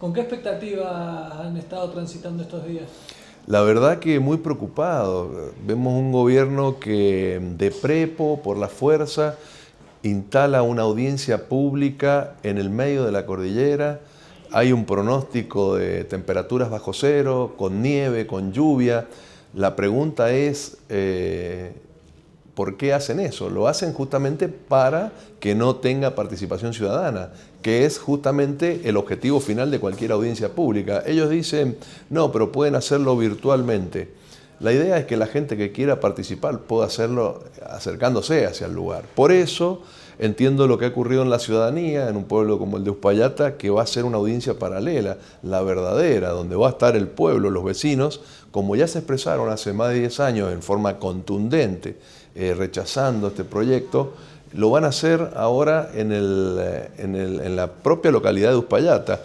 ¿Con qué expectativas han estado transitando estos días? La verdad que muy preocupado. Vemos un gobierno que de prepo, por la fuerza, instala una audiencia pública en el medio de la cordillera. Hay un pronóstico de temperaturas bajo cero, con nieve, con lluvia. La pregunta es, ¿por qué hacen eso? Lo hacen justamente para que no tenga participación ciudadana, que es justamente el objetivo final de cualquier audiencia pública. Ellos dicen, no, pero pueden hacerlo virtualmente. La idea es que la gente que quiera participar pueda hacerlo acercándose hacia el lugar. Por eso entiendo lo que ha ocurrido en la ciudadanía, en un pueblo como el de Uspallata, que va a ser una audiencia paralela, la verdadera, donde va a estar el pueblo, los vecinos, como ya se expresaron hace más de 10 años en forma contundente, rechazando este proyecto. Lo van a hacer ahora en la propia localidad de Uspallata.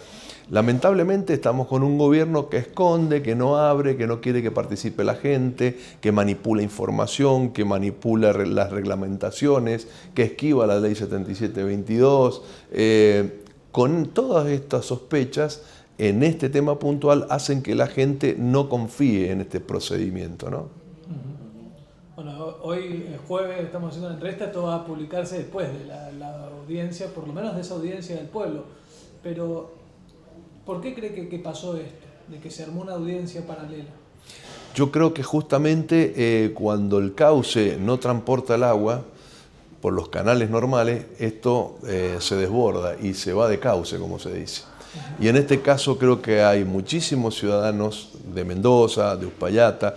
Lamentablemente estamos con un gobierno que esconde, que no abre, que no quiere que participe la gente, que manipula información, que manipula las reglamentaciones, que esquiva la ley 7722. Con todas estas sospechas, en este tema puntual, hacen que la gente no confíe en este procedimiento, ¿no? Bueno, hoy es jueves, estamos haciendo una entrevista, esto va a publicarse después de la audiencia, por lo menos de esa audiencia del pueblo. Pero, ¿por qué cree que pasó esto? De que se armó una audiencia paralela. Yo creo que justamente cuando el cauce no transporta el agua por los canales normales, esto se desborda y se va de cauce, como se dice. Y en este caso creo que hay muchísimos ciudadanos de Mendoza, de Uspallata.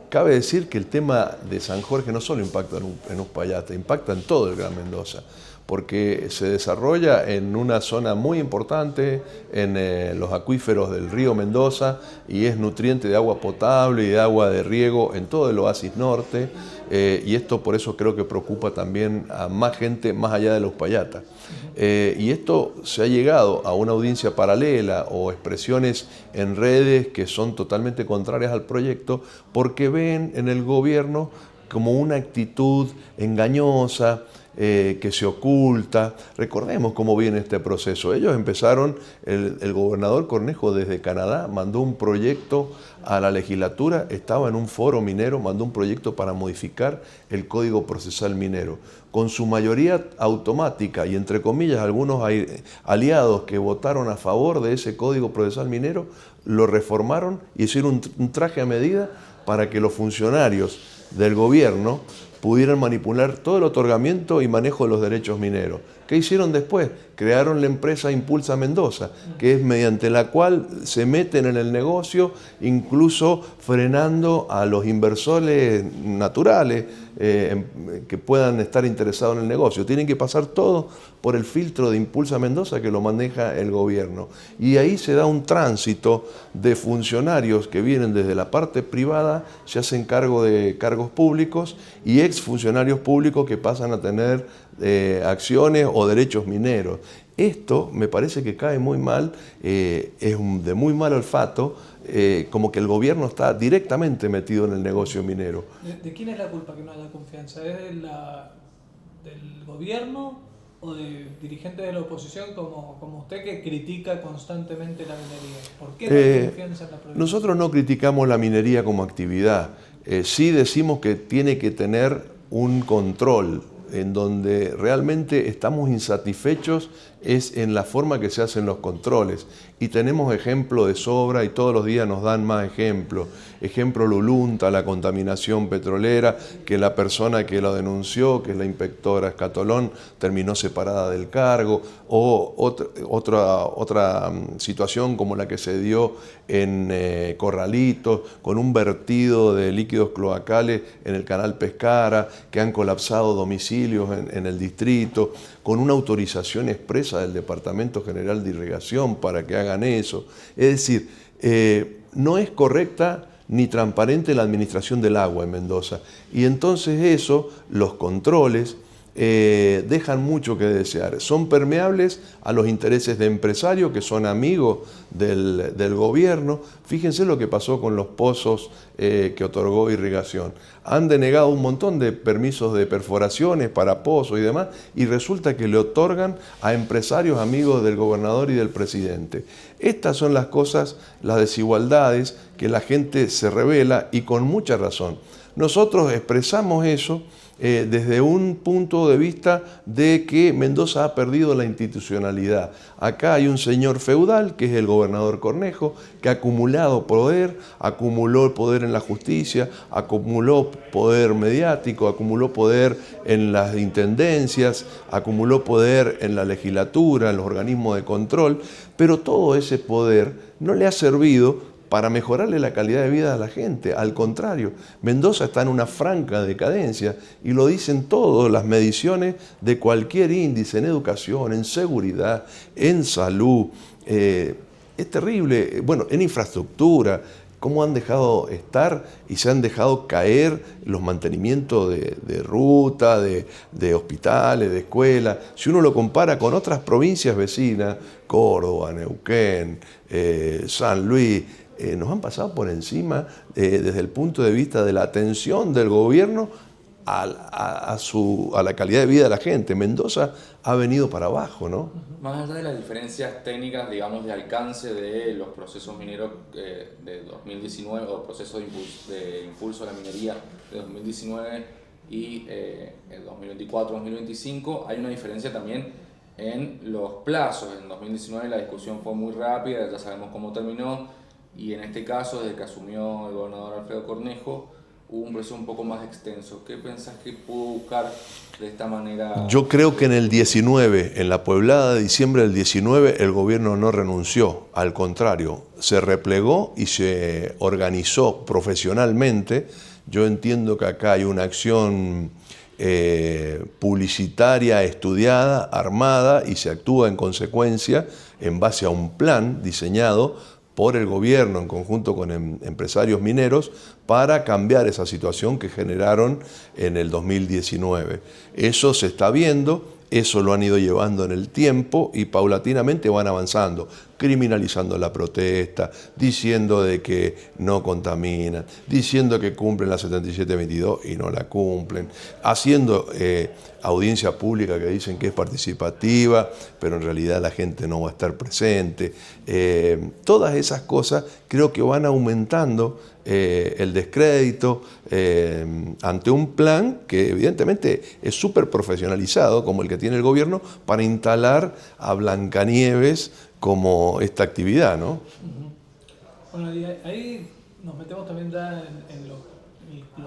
Cabe decir que el tema de San Jorge no solo impacta en Uspallata, impacta en todo el Gran Mendoza, porque se desarrolla en una zona muy importante, en los acuíferos del río Mendoza, y es nutriente de agua potable y de agua de riego en todo el oasis norte, y esto por eso creo que preocupa también a más gente más allá de los Uspallata. Y esto se ha llegado a una audiencia paralela o expresiones en redes que son totalmente contrarias al proyecto porque ven en el gobierno como una actitud engañosa, que se oculta. Recordemos cómo viene este proceso. Ellos empezaron, el gobernador Cornejo desde Canadá mandó un proyecto a la legislatura, estaba en un foro minero, mandó un proyecto para modificar el Código Procesal Minero. Con su mayoría automática y entre comillas algunos aliados que votaron a favor de ese Código Procesal Minero, lo reformaron y hicieron un traje a medida para que los funcionarios del gobierno pudieran manipular todo el otorgamiento y manejo de los derechos mineros. ¿Qué hicieron después? Crearon la empresa Impulsa Mendoza, que es mediante la cual se meten en el negocio, incluso frenando a los inversores naturales que puedan estar interesados en el negocio. Tienen que pasar todo por el filtro de Impulsa Mendoza que lo maneja el gobierno. Y ahí se da un tránsito de funcionarios que vienen desde la parte privada, se hacen cargo de cargos públicos y exfuncionarios públicos que pasan a tener acciones o derechos mineros. Esto me parece que cae muy mal, es de muy mal olfato, como que el gobierno está directamente metido en el negocio minero. ¿De quién es la culpa que no haya confianza? ¿Es del gobierno o de dirigentes de la oposición como usted que critica constantemente la minería? ¿Por qué no hay confianza en la provincia? Nosotros no criticamos la minería como actividad, sí decimos que tiene que tener un control. En donde realmente estamos insatisfechos es en la forma que se hacen los controles. Y tenemos ejemplos de sobra y todos los días nos dan más ejemplos. Ejemplo Lulunta, la contaminación petrolera, que la persona que lo denunció, que es la inspectora Escatolón, terminó separada del cargo. O otra situación como la que se dio en Corralitos, con un vertido de líquidos cloacales en el canal Pescara, que han colapsado domicilios en el distrito, con una autorización expresa del Departamento General de Irrigación para que hagan eso. Es decir, no es correcta ni transparente la administración del agua en Mendoza. Y entonces eso, los controles, dejan mucho que desear. Son permeables a los intereses de empresarios que son amigos del gobierno. Fíjense lo que pasó con los pozos que otorgó Irrigación. Han denegado un montón de permisos de perforaciones para pozos y demás, y resulta que le otorgan a empresarios amigos del gobernador y del presidente. Estas son las cosas, las desigualdades que la gente se revela, y con mucha razón. Nosotros expresamos eso desde un punto de vista de que Mendoza ha perdido la institucionalidad. Acá hay un señor feudal, que es el gobernador Cornejo, que ha acumulado poder, acumuló poder en la justicia, acumuló poder mediático, acumuló poder en las intendencias, acumuló poder en la legislatura, en los organismos de control, pero todo ese poder no le ha servido para mejorarle la calidad de vida a la gente. Al contrario, Mendoza está en una franca decadencia, y lo dicen todas las mediciones de cualquier índice en educación, en seguridad, en salud. Es terrible, bueno, en infraestructura, cómo han dejado estar y se han dejado caer los mantenimientos de ruta, de hospitales, de escuelas. Si uno lo compara con otras provincias vecinas, Córdoba, Neuquén, San Luis, nos han pasado por encima desde el punto de vista de la atención del gobierno a la calidad de vida de la gente. Mendoza ha venido para abajo, ¿no? Más allá de las diferencias técnicas, digamos, de alcance de los procesos mineros de 2019, o procesos de impulso a la minería de 2019 y el 2024-2025, hay una diferencia también en los plazos. En 2019 la discusión fue muy rápida, ya sabemos cómo terminó, y en este caso, desde que asumió el gobernador Alfredo Cornejo, hubo un proceso un poco más extenso. ¿Qué pensás que pudo buscar de esta manera? Yo creo que en el 19, en la pueblada de diciembre del 19, el gobierno no renunció, al contrario, se replegó y se organizó profesionalmente. Yo entiendo que acá hay una acción publicitaria estudiada, armada, y se actúa en consecuencia en base a un plan diseñado por el gobierno en conjunto con empresarios mineros para cambiar esa situación que generaron en el 2019. Eso se está viendo, eso lo han ido llevando en el tiempo, y paulatinamente van avanzando, criminalizando la protesta, diciendo de que no contaminan, diciendo que cumplen la 7722 y no la cumplen, haciendo audiencia pública que dicen que es participativa, pero en realidad la gente no va a estar presente. Todas esas cosas creo que van aumentando el descrédito ante un plan que evidentemente es súper profesionalizado, como el que tiene el gobierno, para instalar a Blancanieves como esta actividad, ¿no? Bueno, y ahí nos metemos también ya en lo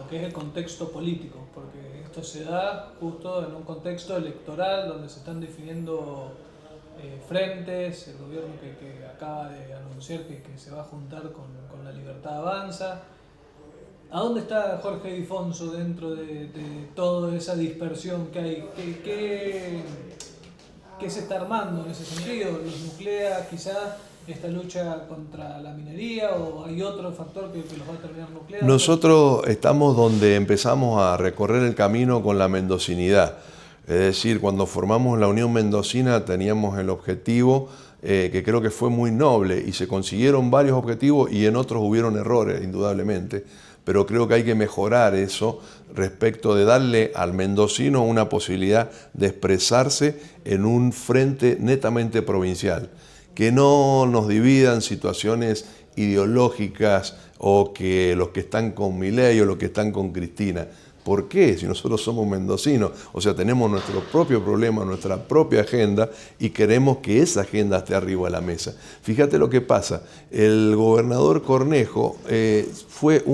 que es el contexto político, porque esto se da justo en un contexto electoral donde se están definiendo frentes. El gobierno que acaba de anunciar que se va a juntar con La Libertad Avanza. ¿A dónde está Jorge Difonso dentro de toda esa dispersión que hay? ¿Qué se está armando en ese sentido? ¿Los nuclea quizá esta lucha contra la minería, o hay otro factor que los va a terminar nucleando? Nosotros estamos donde empezamos a recorrer el camino con la mendocinidad. Es decir, cuando formamos la Unión Mendocina teníamos el objetivo que creo que fue muy noble, y se consiguieron varios objetivos, y en otros hubieron errores, indudablemente. Pero creo que hay que mejorar eso respecto de darle al mendocino una posibilidad de expresarse en un frente netamente provincial. Que no nos dividan situaciones ideológicas, o que los que están con Milei o los que están con Cristina. ¿Por qué? Si nosotros somos mendocinos, o sea, tenemos nuestro propio problema, nuestra propia agenda, y queremos que esa agenda esté arriba de la mesa. Fíjate lo que pasa. El gobernador Cornejo fue hizo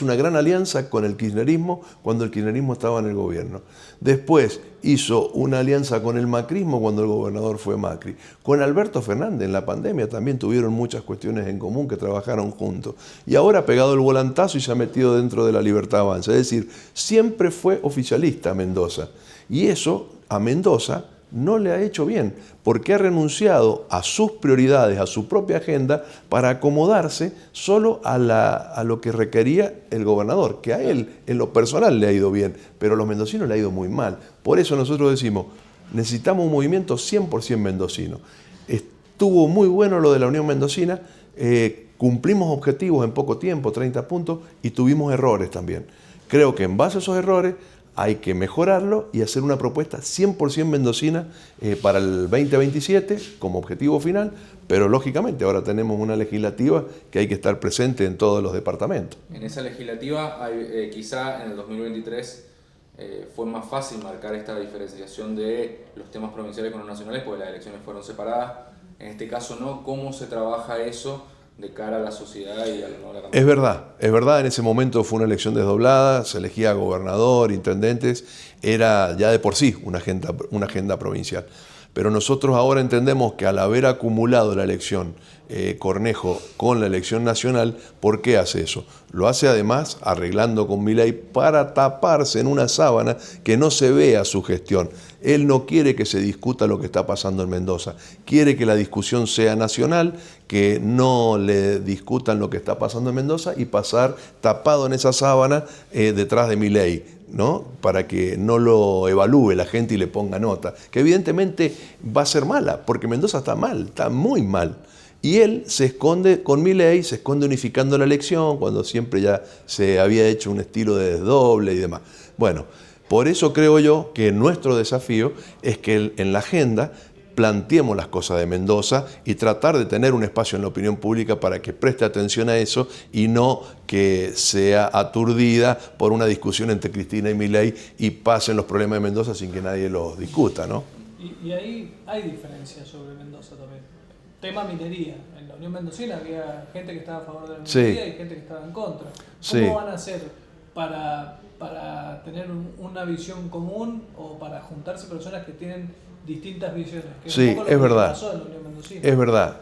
una gran alianza con el kirchnerismo cuando el kirchnerismo estaba en el gobierno. Después hizo una alianza con el macrismo cuando el gobernador fue Macri. Con Alberto Fernández en la pandemia también tuvieron muchas cuestiones en común, que trabajaron juntos. Y ahora ha pegado el volantazo y se ha metido dentro de La Libertad Avanza. Es decir, siempre fue oficialista Mendoza. Y eso a Mendoza no le ha hecho bien, porque ha renunciado a sus prioridades, a su propia agenda, para acomodarse solo a lo que requería el gobernador, que a él en lo personal le ha ido bien, pero a los mendocinos le ha ido muy mal. Por eso nosotros decimos, necesitamos un movimiento 100% mendocino. Estuvo muy bueno lo de la Unión Mendocina, cumplimos objetivos en poco tiempo, 30 puntos, y tuvimos errores también. Creo que en base a esos errores hay que mejorarlo y hacer una propuesta 100% mendocina para el 2027 como objetivo final, pero lógicamente ahora tenemos una legislativa que hay que estar presente en todos los departamentos. En esa legislativa, quizá en el 2023 fue más fácil marcar esta diferenciación de los temas provinciales con los nacionales, porque las elecciones fueron separadas. En este caso no. ¿Cómo se trabaja eso de cara a la sociedad y a la nueva campaña? Es verdad, en ese momento fue una elección desdoblada, se elegía gobernador, intendentes, era ya de por sí una agenda provincial. Pero nosotros ahora entendemos que al haber acumulado la elección Cornejo con la elección nacional, ¿por qué hace eso? Lo hace además arreglando con Milei para taparse en una sábana que no se vea su gestión. Él no quiere que se discuta lo que está pasando en Mendoza, quiere que la discusión sea nacional, que no le discutan lo que está pasando en Mendoza y pasar tapado en esa sábana detrás de Milei, ¿no? Para que no lo evalúe la gente y le ponga nota, que evidentemente va a ser mala, porque Mendoza está mal, está muy mal. Y él se esconde con Milei, se esconde unificando la elección, cuando siempre ya se había hecho un estilo de desdoble y demás. Bueno, por eso creo yo que nuestro desafío es que en la agenda planteemos las cosas de Mendoza y tratar de tener un espacio en la opinión pública para que preste atención a eso y no que sea aturdida por una discusión entre Cristina y Milei y pasen los problemas de Mendoza sin que nadie los discuta, ¿no? Y ahí hay diferencias sobre Mendoza también. Tema minería. En la Unión Mendocina había gente que estaba a favor de la minería y gente que estaba en contra. ¿Cómo van a hacer para tener una visión común o para juntarse personas que tienen distintas visiones? Que sí, es verdad. Pasó en la Unión Mendocina. Es verdad.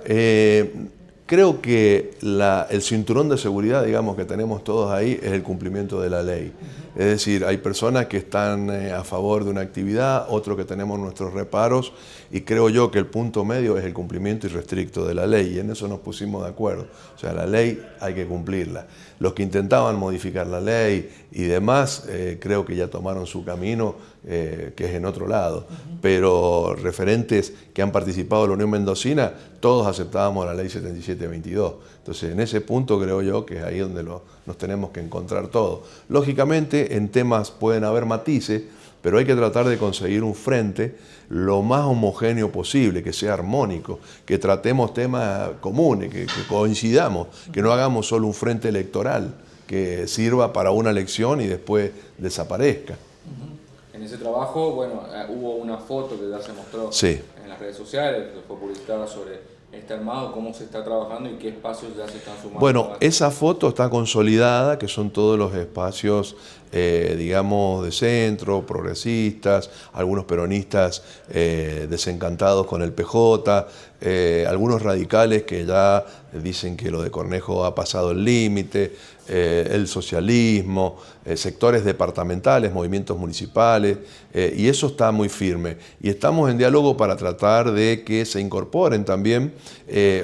Creo que el cinturón de seguridad, digamos, que tenemos todos ahí es el cumplimiento de la ley. Es decir, hay personas que están a favor de una actividad, otros que tenemos nuestros reparos, y creo yo que el punto medio es el cumplimiento irrestricto de la ley, y en eso nos pusimos de acuerdo. O sea, la ley hay que cumplirla. Los que intentaban modificar la ley y demás, creo que ya tomaron su camino, que es en otro lado. Pero referentes que han participado en la Unión Mendocina, todos aceptábamos la ley 7722. Entonces, en ese punto creo yo que es ahí donde nos tenemos que encontrar todos. Lógicamente, en temas pueden haber matices, pero hay que tratar de conseguir un frente lo más homogéneo posible, que sea armónico, que tratemos temas comunes, que coincidamos, que no hagamos solo un frente electoral que sirva para una elección y después desaparezca. En ese trabajo, bueno, hubo una foto que ya se mostró en las redes sociales, que fue publicada sobre este armado, cómo se está trabajando y qué espacios ya se están sumando. Bueno, esa foto está consolidada, que son todos los espacios, digamos, de centro, progresistas, algunos peronistas desencantados con el PJ, algunos radicales que ya dicen que lo de Cornejo ha pasado el límite, el socialismo, sectores departamentales, movimientos municipales, y eso está muy firme. Y estamos en diálogo para tratar de que se incorporen también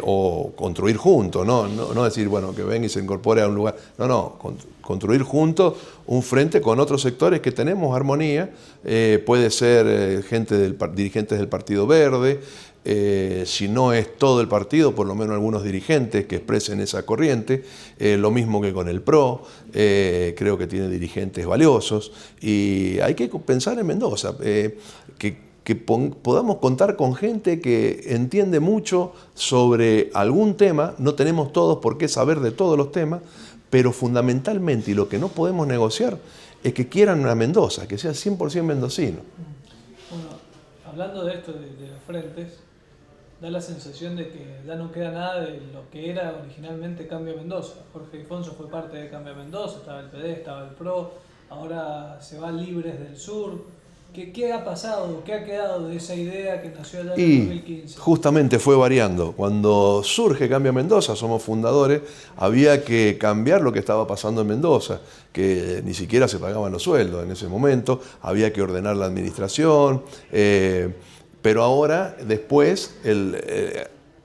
o construir juntos, no decir, bueno, que venga y se incorpore a un lugar, construir juntos un frente con otros sectores que tenemos armonía, puede ser dirigentes del Partido Verde, si no es todo el partido, por lo menos algunos dirigentes que expresen esa corriente, lo mismo que con el PRO, creo que tiene dirigentes valiosos, y hay que pensar en Mendoza, que podamos contar con gente que entiende mucho sobre algún tema, no tenemos todos por qué saber de todos los temas, pero fundamentalmente, y lo que no podemos negociar, es que quieran a Mendoza, que sea 100% mendocino. Bueno, hablando de esto, de los frentes, da la sensación de que ya no queda nada de lo que era originalmente Cambio Mendoza. Jorge Alfonso fue parte de Cambio Mendoza, estaba el PD, estaba el PRO, ahora se va Libres del Sur. ¿Qué ha pasado? ¿Qué ha quedado de esa idea que nació allá en 2015? Justamente fue variando. Cuando surge Cambia Mendoza, somos fundadores, había que cambiar lo que estaba pasando en Mendoza, que ni siquiera se pagaban los sueldos en ese momento, había que ordenar la administración, Pero ahora, después,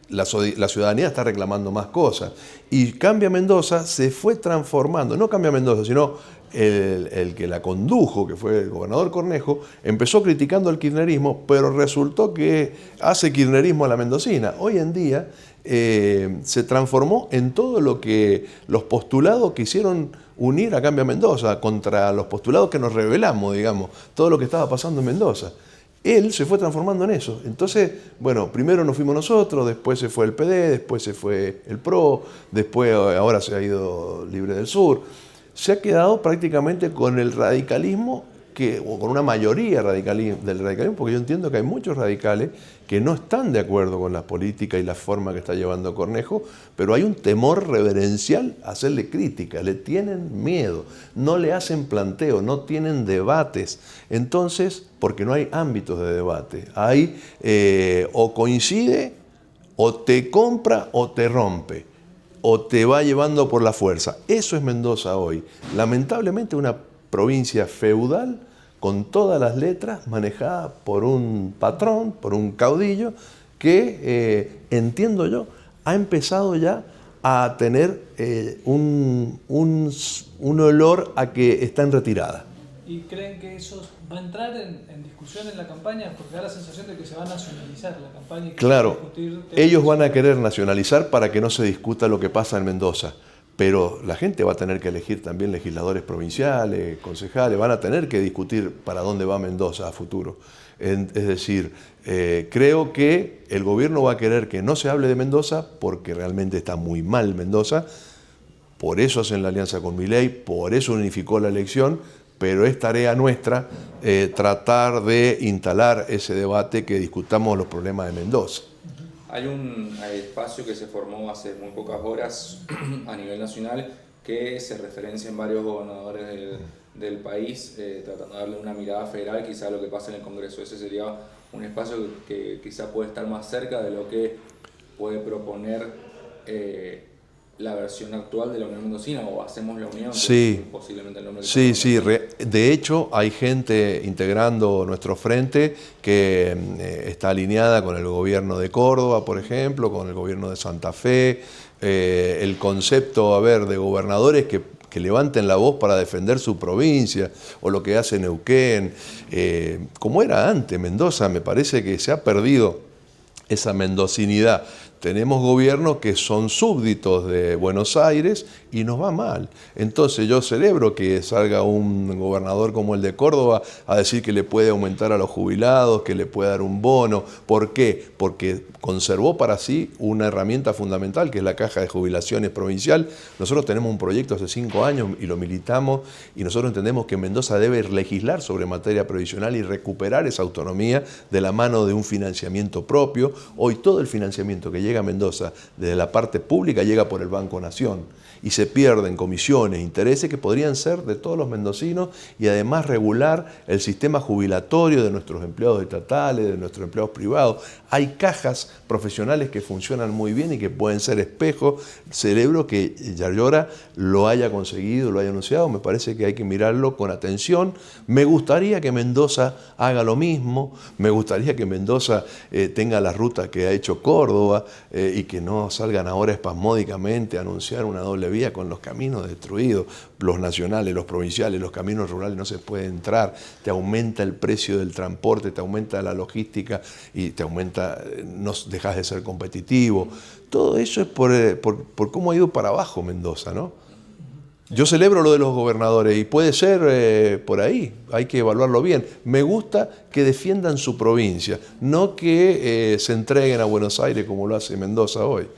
la ciudadanía está reclamando más cosas. Y Cambia Mendoza se fue transformando, no Cambia Mendoza, sino el que la condujo, que fue el gobernador Cornejo, empezó criticando el kirchnerismo, pero resultó que hace kirchnerismo a la mendocina. Hoy en día se transformó en todo lo que los postulados quisieron unir a Cambia Mendoza, contra los postulados que nos rebelamos, digamos, todo lo que estaba pasando en Mendoza. Él se fue transformando en eso. Entonces, bueno, primero nos fuimos nosotros, después se fue el PD, después se fue el PRO, después ahora se ha ido Libre del Sur. Se ha quedado prácticamente con el radicalismo, o con una mayoría del radicalismo, porque yo entiendo que hay muchos radicales que no están de acuerdo con las políticas y la forma que está llevando Cornejo, pero hay un temor reverencial a hacerle crítica, le tienen miedo, no le hacen planteo, no tienen debates. Entonces, porque no hay ámbitos de debate, hay o coincide, o te compra o te rompe, o te va llevando por la fuerza. Eso es Mendoza hoy. Lamentablemente una provincia feudal con todas las letras, manejada por un patrón, por un caudillo, que, entiendo yo, ha empezado ya a tener un olor a que está en retirada. ¿Y creen que eso va a entrar en discusión en la campaña? Porque da la sensación de que se va a nacionalizar la campaña. Y claro, ellos van a querer nacionalizar para que no se discuta lo que pasa en Mendoza. Pero la gente va a tener que elegir también legisladores provinciales, concejales, van a tener que discutir para dónde va Mendoza a futuro. Es decir, creo que el gobierno va a querer que no se hable de Mendoza porque realmente está muy mal Mendoza, por eso hacen la alianza con Milei, por eso unificó la elección, pero es tarea nuestra tratar de instalar ese debate, que discutamos los problemas de Mendoza. Hay un espacio que se formó hace muy pocas horas a nivel nacional que se referencia en varios gobernadores del país, tratando de darle una mirada federal quizá a lo que pasa en el Congreso. Ese sería un espacio que quizá puede estar más cerca de lo que puede proponer la versión actual de la Unión Mendocina, o hacemos la Unión, sí, que posiblemente el nombre que sí. De hecho, hay gente integrando nuestro frente que está alineada con el gobierno de Córdoba, por ejemplo, con el gobierno de Santa Fe. El concepto, de gobernadores que levanten la voz para defender su provincia, o lo que hace Neuquén, como era antes Mendoza. Me parece que se ha perdido esa mendocinidad. Tenemos gobiernos que son súbditos de Buenos Aires y nos va mal. Entonces yo celebro que salga un gobernador como el de Córdoba a decir que le puede aumentar a los jubilados, que le puede dar un bono. ¿Por qué? Porque conservó para sí una herramienta fundamental, que es la caja de jubilaciones provincial. Nosotros tenemos un proyecto hace 5 años y lo militamos, y nosotros entendemos que Mendoza debe legislar sobre materia previsional y recuperar esa autonomía de la mano de un financiamiento propio. Hoy todo el financiamiento que llega a Mendoza desde la parte pública llega por el Banco Nación, y se pierden comisiones, intereses que podrían ser de todos los mendocinos, y además regular el sistema jubilatorio de nuestros empleados estatales, de nuestros empleados privados. Hay cajas profesionales que funcionan muy bien y que pueden ser espejos. Celebro que Yarlora lo haya conseguido, lo haya anunciado. Me parece que hay que mirarlo con atención. Me gustaría que Mendoza haga lo mismo. Me gustaría que Mendoza tenga la ruta que ha hecho Córdoba, y que no salgan ahora espasmódicamente a anunciar una doble vía con los caminos destruidos, los nacionales, los provinciales, los caminos rurales. No se puede entrar, te aumenta el precio del transporte, te aumenta la logística y te aumenta, no dejas de ser competitivo. Todo eso es por cómo ha ido para abajo Mendoza, ¿no? Yo celebro lo de los gobernadores y puede ser por ahí, hay que evaluarlo bien. Me gusta que defiendan su provincia, no que se entreguen a Buenos Aires como lo hace Mendoza hoy.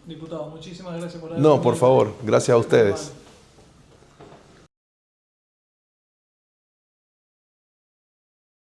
Diputado, muchísimas gracias por haber No, por favor, gracias a ustedes.